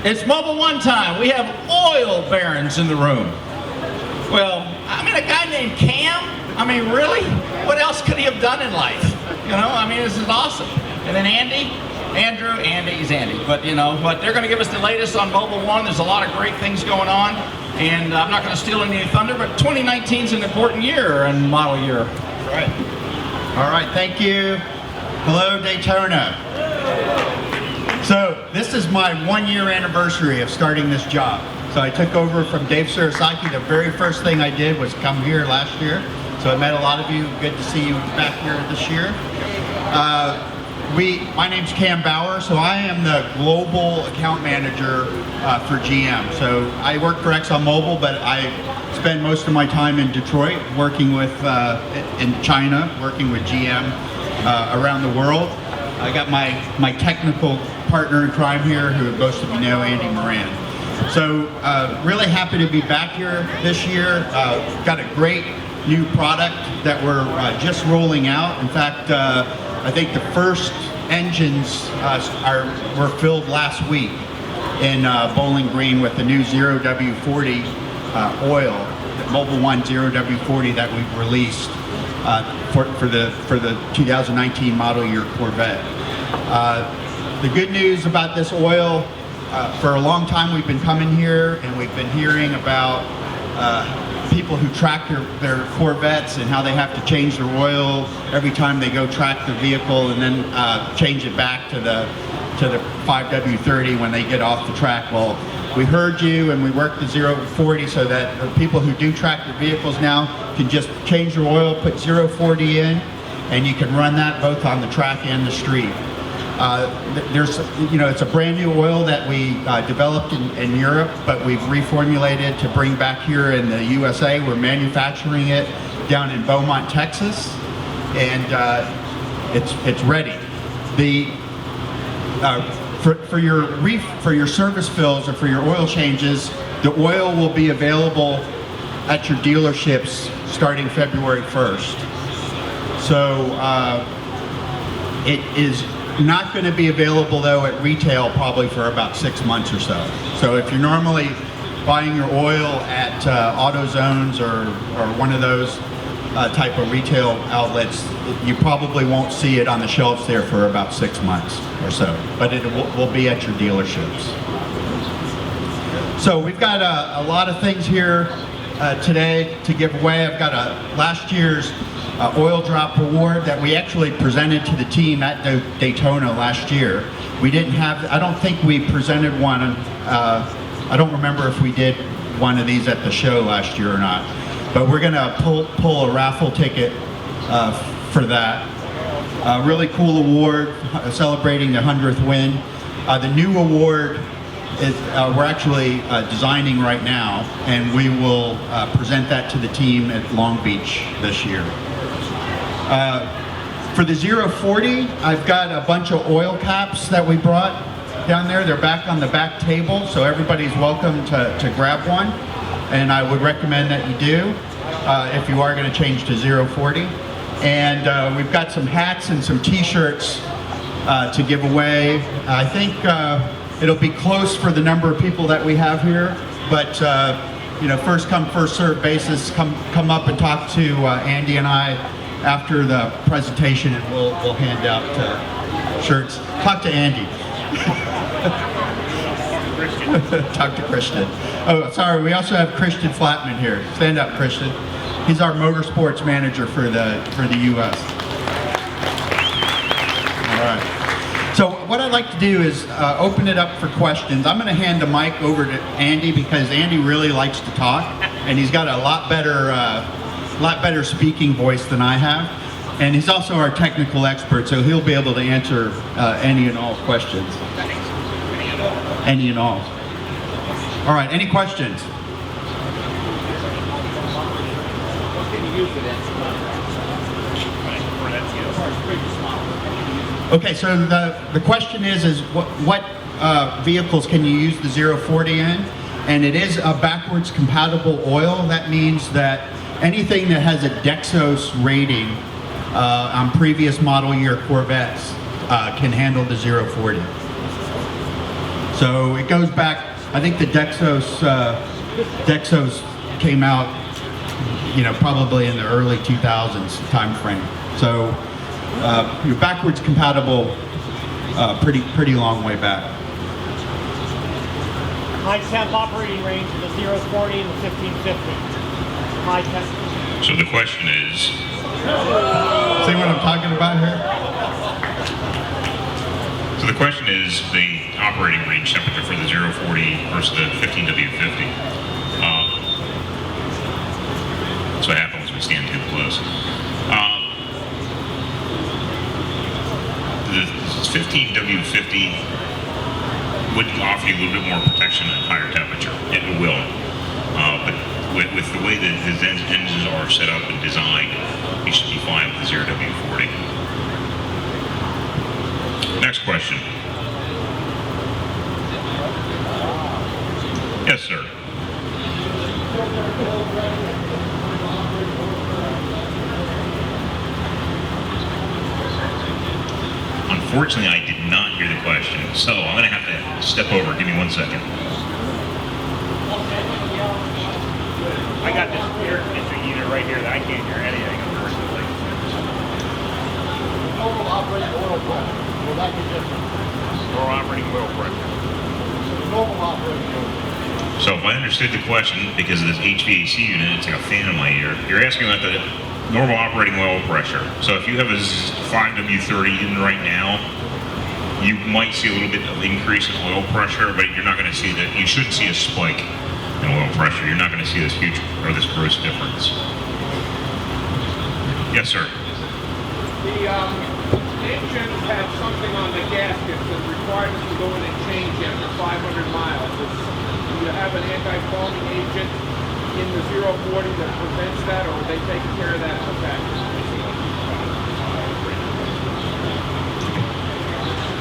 It's Mobil One time. We have oil barons in the room. Well, I mean, a guy named Cam, I mean, really? What else could he have done in life? You know, I mean, this is awesome. And then Andy's Andy. But you know, they're going to give us the latest on Mobil One. There's a lot of great things going on. And I'm not going to steal any thunder, but 2019 is an important year and model year. Right. All right, thank you. Hello, Daytona. So this is my 1-year anniversary of starting this job. So I took over from Dave Surasaki. The very first thing I did was come here last year. So I met a lot of you. Good to see you back here this year. My name's Cam Bauer, so I am the global account manager for GM. So I work for ExxonMobil, but I spend most of my time in Detroit, working with, in China, working with GM around the world. I got my technical partner in crime here, who most of you know, Andy Moran. So really happy to be back here this year. Got a great new product that we're just rolling out. In fact, I think the first engines were filled last week in Bowling Green with the new 0W40 oil, Mobil One 0W40 that we've released for the 2019 model year Corvette. The good news about this oil, for a long time we've been coming here and we've been hearing about people who track their Corvettes and how they have to change their oil every time they go track their vehicle and then change it back to the 5W30 when they get off the track. Well, we heard you and we worked the 040 so that the people who do track their vehicles now can just change their oil, put 040 in, and you can run that both on the track and the street. It's a brand new oil that we developed in Europe, but we've reformulated to bring back here in the USA. We're manufacturing it down in Beaumont, Texas, and it's ready. For your service fills or for your oil changes, the oil will be available at your dealerships starting February 1st. So it is not going to be available though at retail probably for about 6 months or so. So if you're normally buying your oil at AutoZones or one of those type of retail outlets, you probably won't see it on the shelves there for about 6 months or so, but it will be at your dealerships. So we've got a lot of things here today to give away. I've got last year's oil drop award that we actually presented to the team at Daytona last year. We didn't have, I don't think we presented one, I don't remember if we did one of these at the show last year or not, but we're gonna pull a raffle ticket for that. Really cool award, celebrating the 100th win. The new award is, we're actually designing right now, and we will present that to the team at Long Beach this year. For the 040, I've got a bunch of oil caps that we brought down there. They're back on the back table, so everybody's welcome to grab one. And I would recommend that you do if you are going to change to 040. And we've got some hats and some t-shirts to give away. I think it'll be close for the number of people that we have here, but first come, first served basis. Come up and talk to Andy and I after the presentation, and we'll hand out shirts. Talk to Andy. Talk to Christian. Oh, sorry, we also have Christian Flatman here. Stand up, Christian. He's our motorsports manager for the U.S. All right. So what I'd like to do is open it up for questions. I'm going to hand the mic over to Andy because Andy really likes to talk, and he's got a lot better speaking voice than I have, and he's also our technical expert, so he'll be able to answer any and all questions. Any and all. All right, any questions? Okay, so the question is what vehicles can you use the 040 in? And it is a backwards compatible oil. That means that anything that has a Dexos rating on previous model year Corvettes can handle the 040. So it goes back, I think the Dexos came out, you know, probably in the early 2000s time frame. So you're backwards compatible pretty long way back. High temp operating range of the 040 and the 1550. High temp. So the question is, See what I'm talking about here? so the question is the operating range temperature for the 040 versus the 15W50. That's what happens when we stand too close. The 15W50 would offer you a little bit more protection at higher temperature. It will. But with the way that his engines are set up and designed, you should be fine with the 0W40. Next question. Yes, sir. Unfortunately, I did not hear the question, so I'm going to have to step over. Give me 1 second. I got this air conditioning unit right here that I can't hear anything, unfortunately. Normal operating oil pressure. Will that be different? Or operating oil pressure. Normal operating oil pressure. So if I understood the question, because of this HVAC unit, it's like a fan in my ear, you're asking about the normal operating oil pressure. So if you have a 5W30 in right now, you might see a little bit of increase in oil pressure, but you're not going to see that. You shouldn't see a spike in oil pressure. You're not going to see this huge or this gross difference. Yes, sir. The engine had something on the gasket that required us to go in and change after 500 miles. Do you have an anti-foaming agent in the 040 that prevents that, or are they taking care of that in the factory?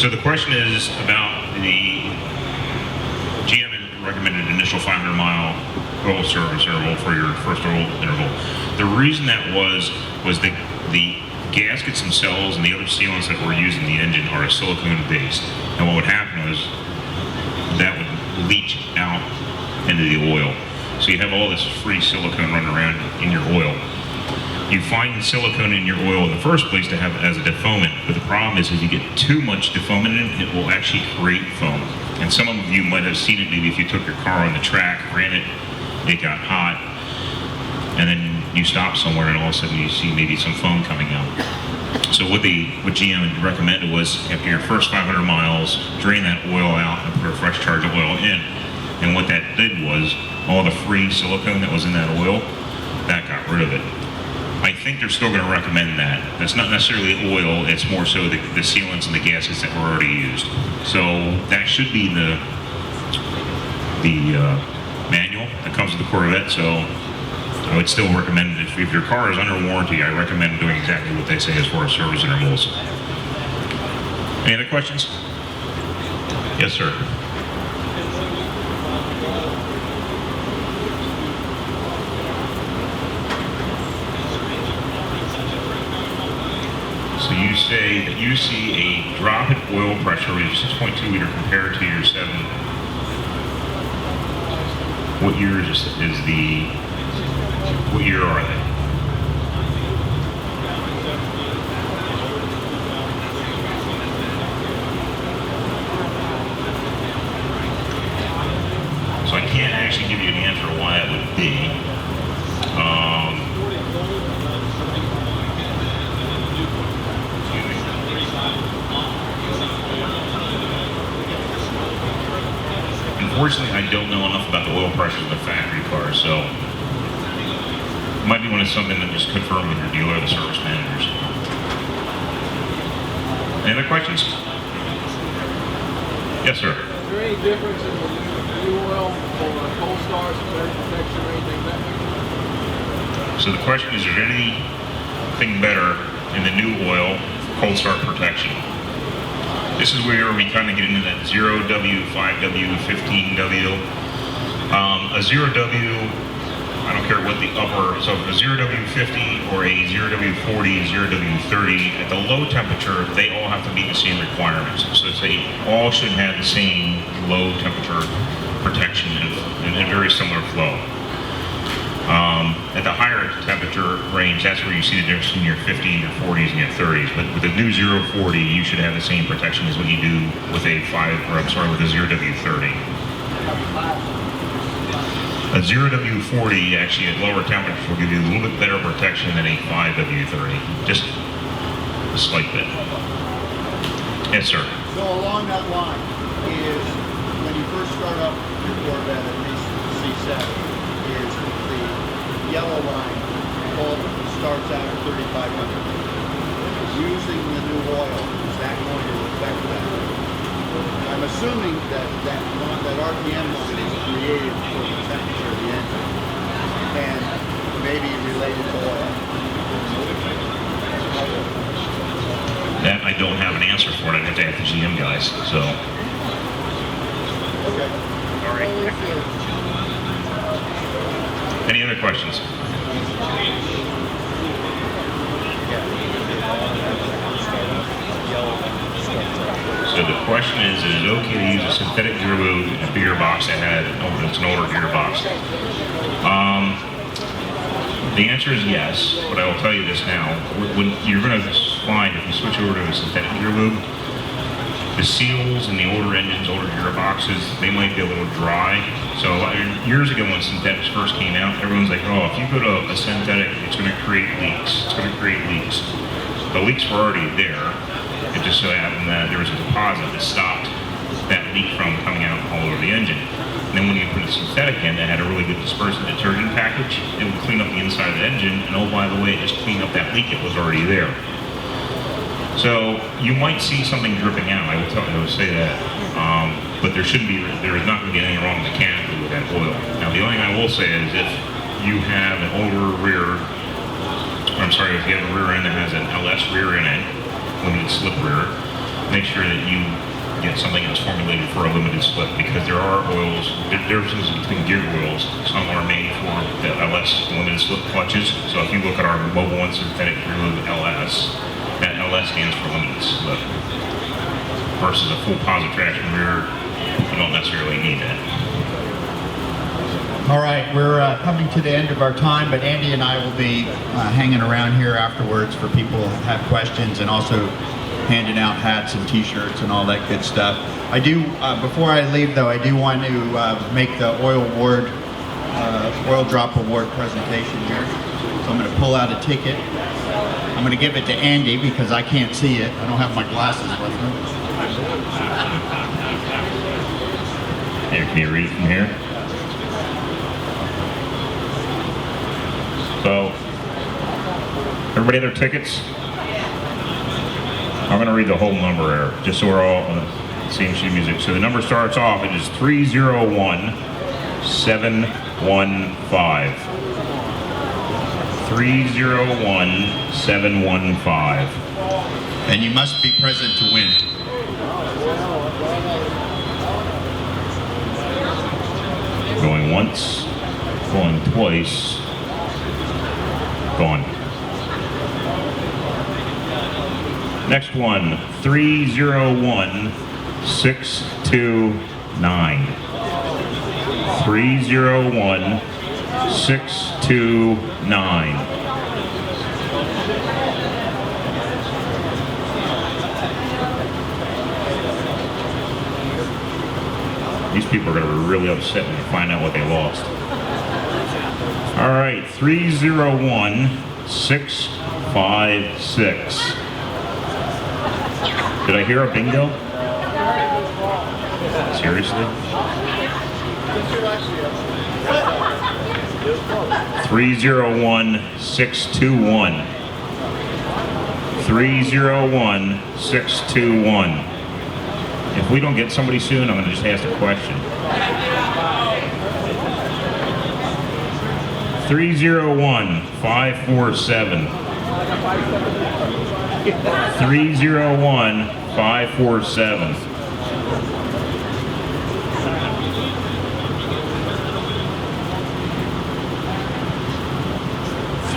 So the question is about the GM recommended initial 500-mile oil service interval for your first oil interval. The reason that was that the gaskets themselves and the other sealants that were used in the engine are silicone based. And what would happen was that would leach out into the oil. So you have all this free silicone running around in your oil. You find the silicone in your oil in the first place to have as a defoamant, but the problem is if you get too much defoamant in it, it will actually create foam. And some of you might have seen it maybe if you took your car on the track, ran it, it got hot, and then you stop somewhere and all of a sudden you see maybe some foam coming out. So what GM recommended was after your first 500 miles, drain that oil out and put a fresh charge of oil in. And what that did was all the free silicone that was in that oil, that got rid of it. I think they're still going to recommend that. That's not necessarily oil, it's more so the sealants and the gaskets that were already used. So that should be the manual that comes with the Corvette. So I would still recommend, if your car is under warranty, I recommend doing exactly what they say as far as service intervals. Any other questions? Yes, sir. So you say that you see a drop in oil pressure of 6.2 liter compared to your 7. What year what year are they? So I can't actually give you an answer why it would be. Unfortunately, I don't know enough about the oil pressures of the factory cars, so it might be something that just confirm with your dealer or the service managers. Any other questions? Yes, sir. Is there any difference in the new oil or cold stars, better protection or anything like that? So the question is there anything better in the new oil for cold start protection? This is where we kind of get into that 0W, 5W, 15W. A 0W, I don't care what the upper, so if a 0W50 or a 0W40, 0W30, at the low temperature, they all have to meet the same requirements. So they all should have the same low temperature protection and a very similar flow. At the higher temperature range, that's where you see the difference between your 50, your 40s, and your 30s. But with the new 040, you should have the same protection as what you do with a with a 0W30. A 0W40 actually at lower temperatures will give you a little bit better protection than a 5W30, just a slight bit. Yes, sir. So along that line is when you first start up your Corvette, at least C7, is the yellow line all starts out at 3,500. Using the new oil, is that going to affect that? I'm assuming that RPM line is created for the temperature of the engine and maybe related to oil. That I don't have an answer for it. I'd have to ask the GM guys. So. Okay. All right. Any other questions? So the question is it okay to use a synthetic gear lube in a bigger box that had it's an older gearbox? The answer is yes, but I will tell you this now. When you're going to find, if you switch over to a synthetic gear lube, the seals in the older engines, older gearboxes, they might be a little dry. So years ago when synthetics first came out, everyone's like, oh, if you go to a synthetic, it's going to create leaks. It's going to create leaks. The leaks were already there. It just so happened that there was a deposit that stopped that leak from coming out all over the engine. And then when you put a synthetic in that had a really good dispersant detergent package, it would clean up the inside of the engine, and oh, by the way, it just cleaned up that leak that was already there. So you might see something dripping out, I would say that. But there is not going to be anything wrong mechanically with that oil. Now the only thing I will say is if you have an older rear, if you have a rear end that has an LS rear in it, limited slip rear, make sure that you get something that's formulated for a limited slip, because there are oils, differences between gear oils. Some are made for the LS limited slip clutches. So if you look at our Mobil 1 synthetic gear lube LS, that LS stands for limited slip. Versus a full positive traction rear, you don't necessarily need that. All right, we're coming to the end of our time, but Andy and I will be hanging around here afterwards for people who have questions, and also handing out hats and t-shirts and all that good stuff. I do, before I leave though, I do want to make the oil drop award presentation here. So I'm going to pull out a ticket. I'm going to give it to Andy because I can't see it. I don't have my glasses with me. Here, can you read it from here? So, everybody have their tickets? I'm going to read the whole number here, just so we're all on the same sheet of music. So the number starts off, it is 301-715. 301-715. And you must be present to win. Going once, going twice, gone. Next one, 301-629. 301-629. These people are going to be really upset when they find out what they lost. All right, 301-656. Did I hear a bingo? Seriously? 301-621. 301-621. If we don't get somebody soon, I'm going to just ask a question. 301-547. 301-547.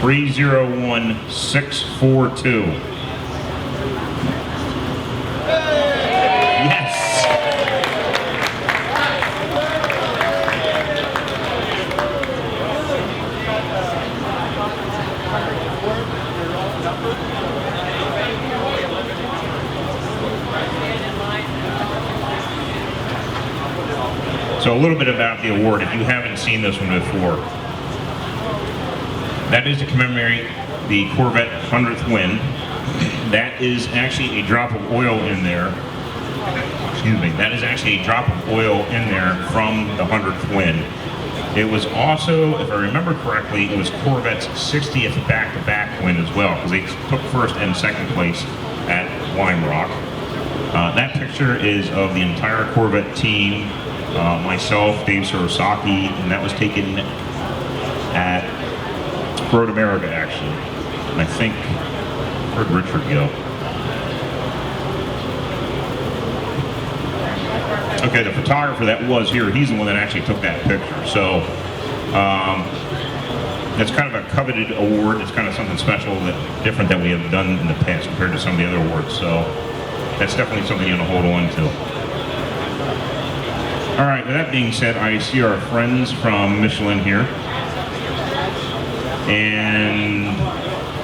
301642. Yes. So a little bit about the award, if you haven't seen this one before. That is to commemorate the Corvette 100th win. That is actually a drop of oil in there. Excuse me, that is actually a drop of oil in there from the 100th win. It was also, if I remember correctly, it was Corvette's 60th back-to-back win as well, because they took first and second place at Lime Rock. That picture is of the entire Corvette team, myself, Dave Sorosaki, and that was taken at Road America, actually. And I think where'd Richard go? Okay, the photographer that was here, he's the one that actually took that picture. So it's kind of a coveted award. It's kind of something special, different that we have done in the past compared to some of the other awards. So that's definitely something you want to hold on to. All right, with that being said, I see our friends from Michelin here. And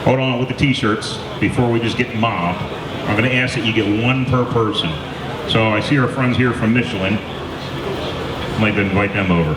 hold on with the t-shirts before we just get mobbed. I'm going to ask that you get one per person. So I see our friends here from Michelin. I'd like to invite them over.